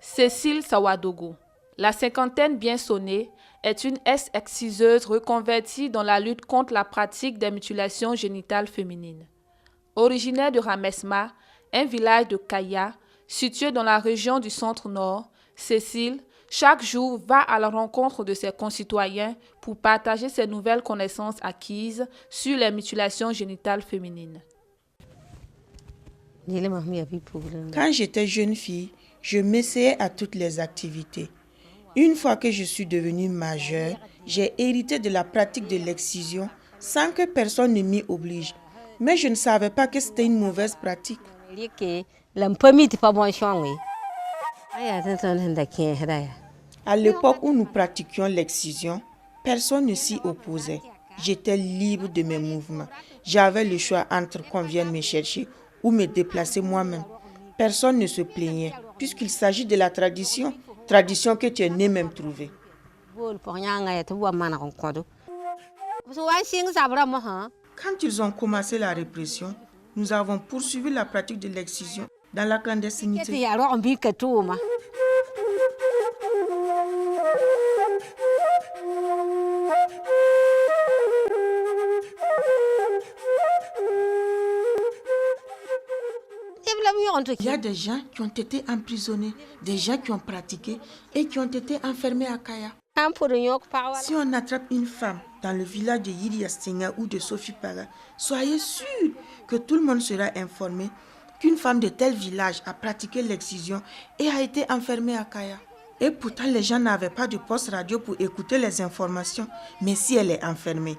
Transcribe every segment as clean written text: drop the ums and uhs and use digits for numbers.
Cécile Sawadogo, la cinquantaine bien sonnée, est une ex-exciseuse reconvertie dans la lutte contre la pratique des mutilations génitales féminines. Originaire de Ramesma, un village de Kaya, situé dans la région du centre-nord, Cécile, chaque jour, va à la rencontre de ses concitoyens pour partager ses nouvelles connaissances acquises sur les mutilations génitales féminines. Quand j'étais jeune fille, je m'essayais à toutes les activités. Une fois que je suis devenue majeure, j'ai hérité de la pratique de l'excision sans que personne ne m'y oblige. Mais je ne savais pas que c'était une mauvaise pratique. À l'époque où nous pratiquions l'excision, personne ne s'y opposait. J'étais libre de mes mouvements. J'avais le choix entre qu'on vienne me chercher ou me déplacer moi-même. Personne ne se plaignait, puisqu'il s'agit de la tradition que tu es né même trouver. Quand ils ont commencé la répression, nous avons poursuivi la pratique de l'excision dans la clandestinité. Il y a des gens qui ont été emprisonnés, des gens qui ont pratiqué et qui ont été enfermés à Kaya. Si on attrape une femme dans le village de Yiriastinga ou de Sofipaga, soyez sûrs que tout le monde sera informé qu'une femme de tel village a pratiqué l'excision et a été enfermée à Kaya. Et pourtant, les gens n'avaient pas de poste radio pour écouter les informations. Mais si elle est enfermée,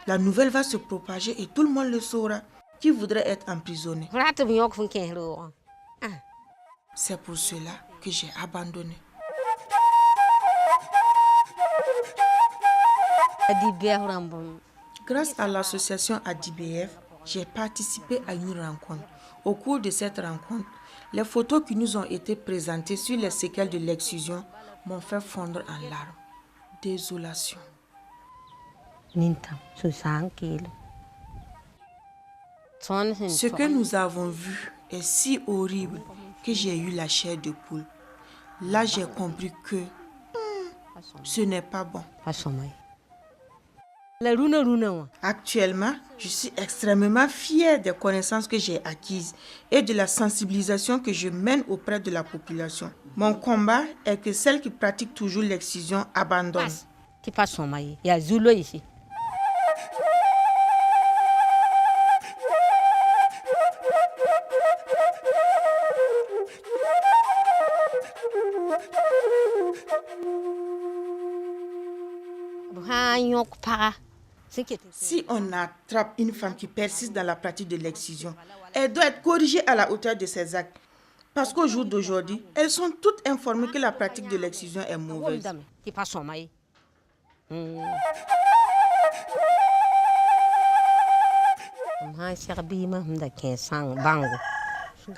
la nouvelle va se propager et tout le monde le saura. Qui voudrait être emprisonné? C'est pour cela que j'ai abandonné. Grâce à l'association ADIBF, j'ai participé à une rencontre. Au cours de cette rencontre, les photos qui nous ont été présentées sur les séquelles de l'excision m'ont fait fondre en larmes. Désolation. Ce que nous avons vu est si horrible que j'ai eu la chair de poule. Là, j'ai compris que ce n'est pas bon. Actuellement, je suis extrêmement fière des connaissances que j'ai acquises et de la sensibilisation que je mène auprès de la population. Mon combat est que celles qui pratiquent toujours l'excision abandonnent. Si on attrape une femme qui persiste dans la pratique de l'excision, elle doit être corrigée à la hauteur de ses actes. Parce qu'au jour d'aujourd'hui, elles sont toutes informées que la pratique de l'excision est mauvaise.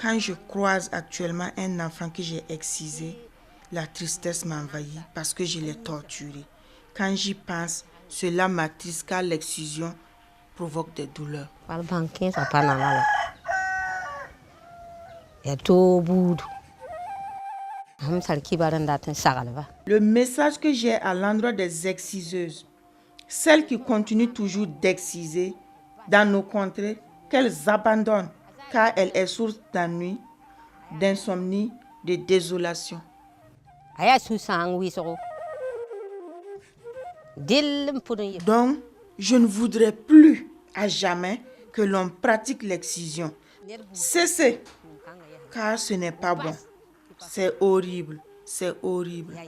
Quand je croise actuellement un enfant que j'ai excisé, la tristesse m'envahit parce que je l'ai torturé. Quand j'y pense, cela m'attriste car l'excision provoque des douleurs. Le message que j'ai à l'endroit des exciseuses, celles qui continuent toujours d'exciser dans nos contrées, qu'elles abandonnent car elle est source d'ennui, d'insomnie, de désolation. Donc, je ne voudrais plus à jamais que l'on pratique l'excision. Cessez, car ce n'est pas bon. C'est horrible, c'est horrible.